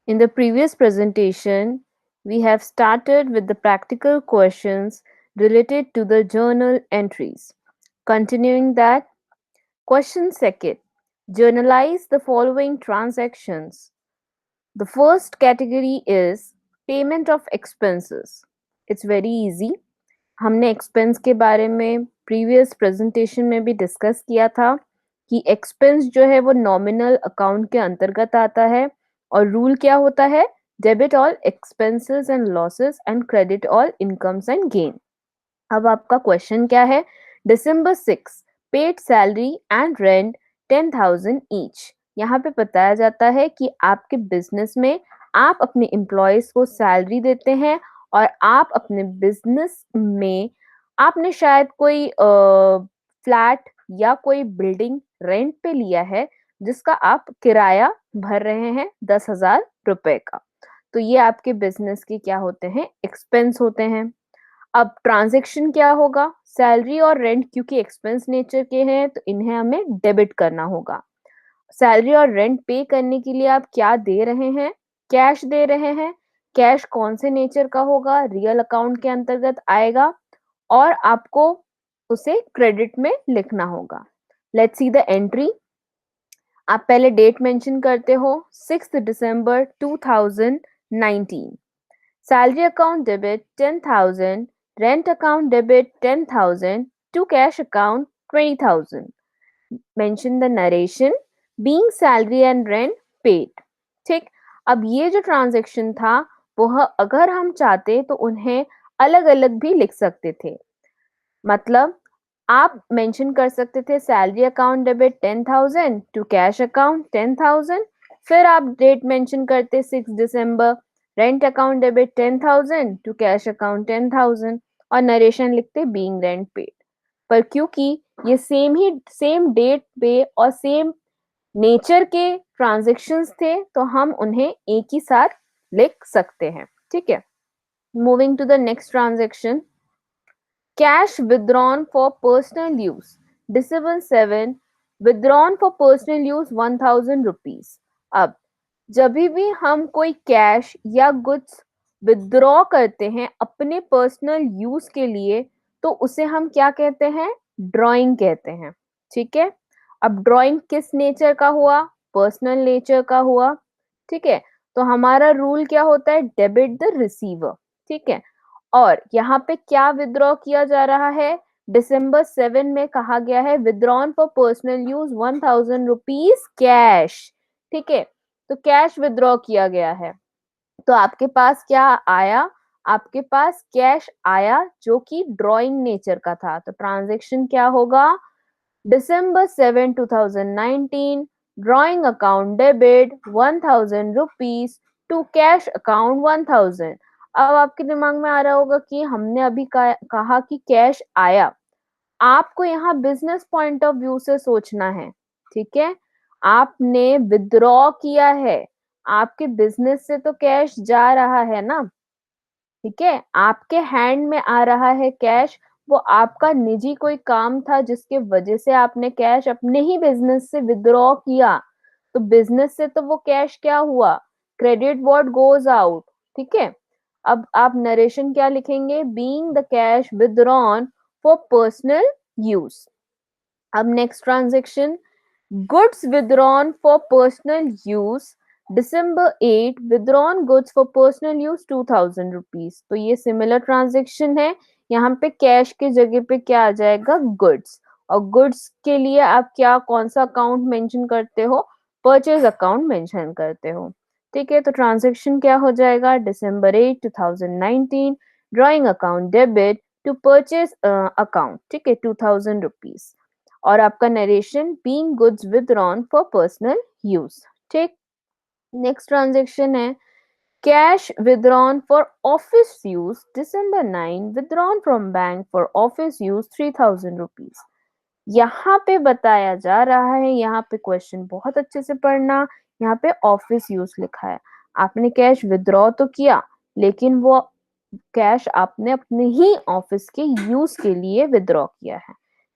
In the previous presentation, we have started with the practical questions related to the journal entries. Continuing that, question second, journalize the following transactions. The first category is payment of expenses. It's very easy. हमने expense के बारे में previous presentation में भी discuss किया था कि expense जो है वो नॉमिनल अकाउंट के अंतर्गत आता है और रूल क्या होता है, debit all expenses and losses and credit all incomes and gain. अब आपका क्वेश्चन क्या है, December 6 paid salary and rent 10,000 each. यहाँ पे बताया जाता है कि आपके बिजनेस में आप अपने एम्प्लॉयज को सैलरी देते हैं और आप अपने बिजनेस में आपने शायद कोई फ्लैट या कोई बिल्डिंग रेंट पे लिया है जिसका आप किराया भर रहे हैं 10,000 रुपए का। तो ये आपके बिजनेस के क्या होते हैं, एक्सपेंस होते हैं। अब ट्रांजैक्शन क्या होगा, सैलरी और रेंट क्योंकि एक्सपेंस नेचर के हैं तो इन्हें हमें डेबिट करना होगा। सैलरी और रेंट पे करने के लिए आप क्या दे रहे हैं, कैश दे रहे हैं। कैश कौन से नेचर का होगा, रियल अकाउंट के अंतर्गत आएगा और आपको उसे क्रेडिट में लिखना होगा। Let's see the entry. आप पहले डेट मेंशन करते हो 6 दिसंबर 2019। Salary account debit 10,000, rent account debit 10,000, to cash account 20,000. Mention the narration being salary and rent paid. ठीक, अब ये जो ट्रांजेक्शन था वह अगर हम चाहते तो उन्हें अलग अलग भी लिख सकते थे। मतलब आप मेंशन कर सकते थे salary account debit 10,000 to cash account 10,000, फिर आप डेट मेंशन करते 6 दिसंबर, rent account debit 10,000 to cash account 10,000 और नरेशन लिखते बीइंग रेंट पेड। पर क्योंकि ये सेम डेट पे और सेम नेचर के ट्रांजेक्शन्स थे तो हम उन्हें एक ही साथ लिख सकते हैं। ठीक है, moving to the next transaction, Cash withdrawn for personal use. December 7 withdrawn for personal use 1,000 rupees. अब जब भी हम कोई कैश या गुड्स विदड्रॉ करते हैं अपने पर्सनल यूज के लिए तो उसे हम क्या कहते हैं, ड्राइंग कहते हैं। ठीक है, अब ड्राइंग किस नेचर का हुआ, पर्सनल नेचर का हुआ। ठीक है, तो हमारा रूल क्या होता है, डेबिट द रिसीवर। ठीक है, और यहाँ पे क्या विद्रॉ किया जा रहा है, December 7 में कहा गया है withdrawn for personal use 1,000 rupees cash. ठीक है, तो कैश विद्रॉ किया गया है तो आपके पास क्या आया, आपके पास कैश आया जो कि ड्रॉइंग नेचर का था। तो ट्रांजेक्शन क्या होगा, December 7, 2019 drawing account debit 1,000 rupees to cash account 1,000। अब आपके दिमाग में आ रहा होगा कि हमने अभी कहा कि कैश आया, आपको यहाँ बिजनेस पॉइंट ऑफ व्यू से सोचना है। ठीक है, आपने विद्रॉ किया है, आपके बिजनेस से तो कैश जा रहा है ना। ठीक है, आपके हैंड में आ रहा है कैश, वो आपका निजी कोई काम था जिसके वजह से आपने कैश अपने ही बिजनेस से विद्रॉ किया, तो बिजनेस से तो वो कैश क्या हुआ, क्रेडिट व्हाट गोज आउट। ठीक है, अब आप नरेशन क्या लिखेंगे, being the cash withdrawn for personal use. अब next transaction, goods withdrawn for personal use December 8 withdrawn goods for personal use 2,000 rupees। तो ये सिमिलर ट्रांजेक्शन है, यहाँ पे कैश के जगह पे क्या आ जाएगा, गुड्स। और गुड्स के लिए आप क्या कौन सा अकाउंट मेंशन करते हो, परचेज अकाउंट मेंशन करते हो। ठीक है, तो ट्रांजेक्शन क्या हो जाएगा, December 8 2019 drawing account debit to purchase account. ठीक है, 2,000 रुपीज और आपका narration being goods withdrawn for personal use. ठीक, नेक्स्ट ट्रांजेक्शन है cash withdrawn for office use December 9 withdrawn from bank for office use 3,000 rupees. यहाँ पे बताया जा रहा है, यहाँ पे क्वेश्चन बहुत अच्छे से पढ़ना, यहाँ पे ऑफिस यूज लिखा है। आपने कैश विदड्रॉ तो किया लेकिन वो कैश आपने अपने ही ऑफिस के यूज के लिए विदड्रॉ किया है।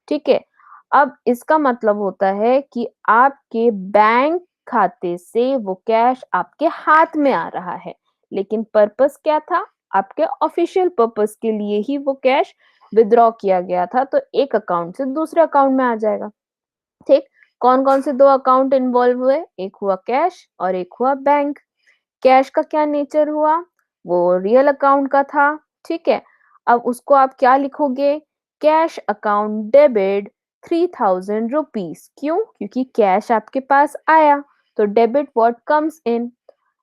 ठीक है, अब इसका मतलब होता है कि आपके बैंक खाते से वो कैश आपके हाथ में आ रहा है, लेकिन पर्पस क्या था? आपके ऑफिशियल पर्पस के लिए ही वो कैश विथड्रॉ किया गया था, तो एक अकाउंट से दूसरे अकाउंट में आ जाएगा। ठीक। कौन कौन से दो अकाउंट इन्वॉल्व हुए? एक हुआ कैश और एक हुआ बैंक। कैश का क्या नेचर हुआ? वो रियल अकाउंट का था। ठीक है। अब उसको आप क्या लिखोगे? Cash account debit 3000 rupees. क्यों? क्योंकि कैश आपके पास आया, तो debit what comes in.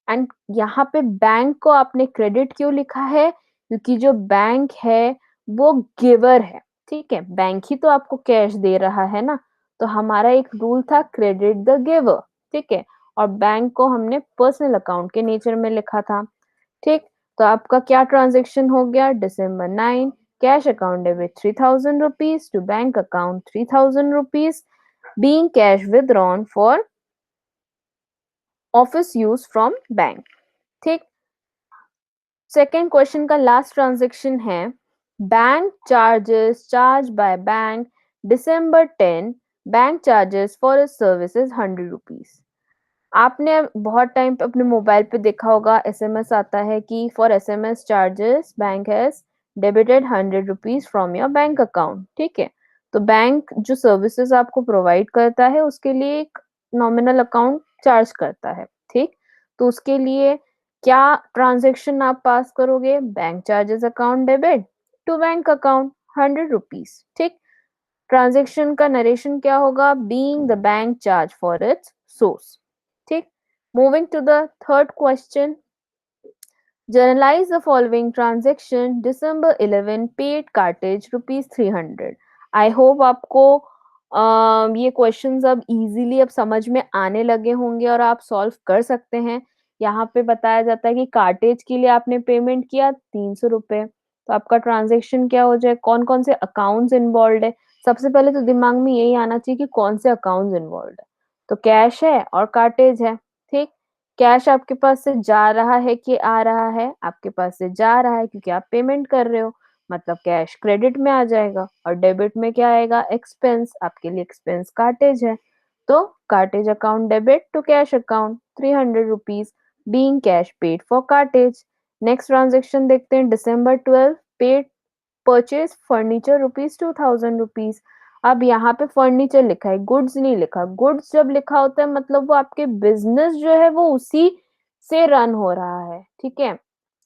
And यहाँ पे बैंक को आपने क्रेडिट क्यों लिखा है? क्योंकि जो बैंक है वो गिवर है। ठीक है, बैंक ही तो आपको कैश दे रहा है ना, तो हमारा एक रूल था क्रेडिट द गिवर। ठीक है, और बैंक को हमने पर्सनल अकाउंट के नेचर में लिखा था। ठीक। तो आपका क्या ट्रांजेक्शन हो गया? December 9, cash account debit 3000 rupees to bank account 3000 rupees being cash withdrawn for office use from bank. ठीक। सेकेंड क्वेश्चन का लास्ट ट्रांजेक्शन है bank charges charged by bank December 10, bank charges for is services 100 rupees. आपने बहुत time पे अपने mobile पे देखा होगा, एसएमएस आता है कि for SMS charges bank has debited 100 rupees from your bank account. ठीक है, तो बैंक जो सर्विसेज आपको प्रोवाइड करता है उसके लिए एक नॉमिनल अकाउंट चार्ज करता है। ठीक। तो उसके लिए क्या ट्रांजेक्शन आप पास करोगे? Bank charges account debit to bank account 100 rupees. ठीक। ट्रांजेक्शन का नरेशन क्या होगा? Being the bank charge for its source. ठीक। Moving to the third question, journalise the following transaction December 11 paid cartage ₹300। I hope आपको ये questions अब easily अब समझ में आने लगे होंगे और आप सॉल्व कर सकते हैं। यहाँ पे बताया जाता है कि कार्टेज के लिए आपने पेमेंट किया 300 रुपए, तो आपका ट्रांजेक्शन क्या हो जाए? कौन कौन से अकाउंट्स इन्वॉल्व है? सबसे पहले तो दिमाग में यही आना चाहिए कि कौन से अकाउंट्स इन्वॉल्व है। तो कैश है और कार्टेज है। ठीक। कैश आपके पास से जा रहा है कि आ रहा है? आपके पास से जा रहा है क्योंकि आप पेमेंट कर रहे हो, मतलब कैश क्रेडिट में आ जाएगा। और डेबिट में क्या आएगा? एक्सपेंस। आपके लिए एक्सपेंस कार्टेज है, तो cartage account debit to cash account 300 rupees being cash paid for cartage. Next transaction देखते हैं December 12 पेड परचेज फर्नीचर ₹2000। अब यहाँ पे फर्नीचर लिखा है, गुड्स नहीं लिखा। गुड्स जब लिखा होता है मतलब वो आपके बिजनेस जो है वो उसी से रन हो रहा है। ठीक है,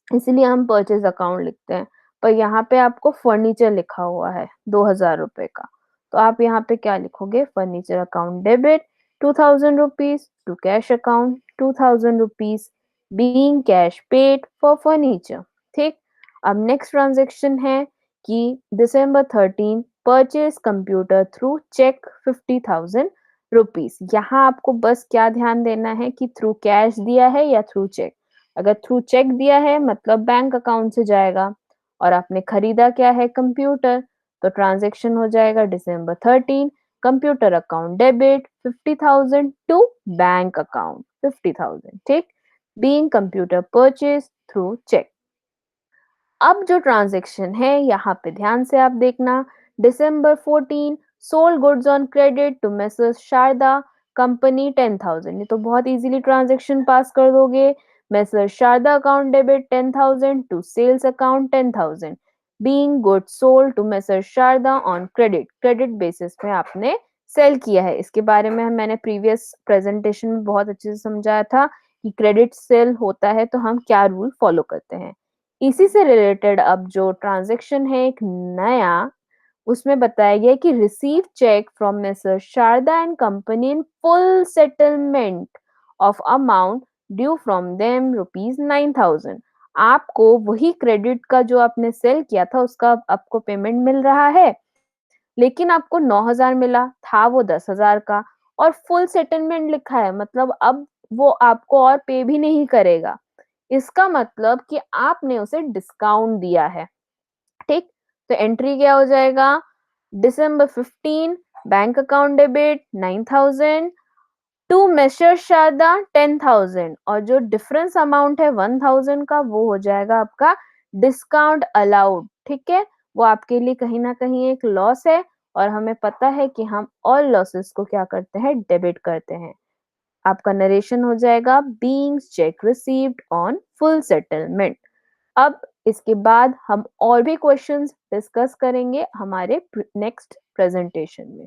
इसलिए हम परचेज अकाउंट लिखते हैं। पर यहाँ पे आपको फर्नीचर लिखा हुआ है 2000 रुपए का, तो आप यहाँ पे क्या लिखोगे? Furniture account debit 2000 rupees to cash account 2000 rupees being cash paid for furniture. ठीक। अब नेक्स्ट ट्रांजेक्शन है कि December 13 purchase computer through cheque 50,000 rupees. यहाँ आपको बस क्या ध्यान देना है कि थ्रू कैश दिया है या थ्रू चेक। अगर थ्रू चेक दिया है मतलब बैंक अकाउंट से जाएगा, और आपने खरीदा क्या है? कंप्यूटर, तो ट्रांजेक्शन हो जाएगा December 13 computer account debit 50,000 to bank account 50,000। ठीक। Being computer purchase through cheque. अब जो ट्रांजेक्शन है यहाँ पे ध्यान से आप देखना, December 14 sold goods on credit to messrs Sharda company 10,000। ये तो बहुत इजीली ट्रांजेक्शन पास कर दोगे। Messrs Sharda account debit 10,000 to sales account 10,000 being goods sold to messrs Sharda on credit. Credit basis पे आपने सेल किया है। इसके बारे में मैंने प्रीवियस प्रेजेंटेशन में बहुत अच्छे से समझाया था कि क्रेडिट सेल होता है तो हम क्या रूल फॉलो करते हैं। इसी से रिलेटेड अब जो ट्रांजेक्शन है एक नया, उसमें बताया गया कि receive cheque from messrs Sharda and company in full settlement of amount due from them ₹9,000। आपको वही क्रेडिट का जो आपने सेल किया था उसका आपको पेमेंट मिल रहा है, लेकिन आपको 9,000 मिला था, वो 10,000 का, और फुल सेटलमेंट लिखा है, मतलब अब वो आपको और पे भी नहीं करेगा। इसका मतलब कि आपने उसे डिस्काउंट दिया है। ठीक। तो एंट्री क्या हो जाएगा? December 15 bank account debit 9,000 to messrs Sharda 10,000, और जो डिफरेंस अमाउंट है 1,000 का वो हो जाएगा आपका डिस्काउंट अलाउड। ठीक है, वो आपके लिए कहीं ना कहीं एक लॉस है, और हमें पता है कि हम ऑल लॉसेस को क्या करते हैं? डेबिट करते हैं। आपका नरेशन हो जाएगा beings check received on full settlement. अब इसके बाद हम और भी क्वेश्चंस डिस्कस करेंगे हमारे नेक्स्ट प्रेजेंटेशन में।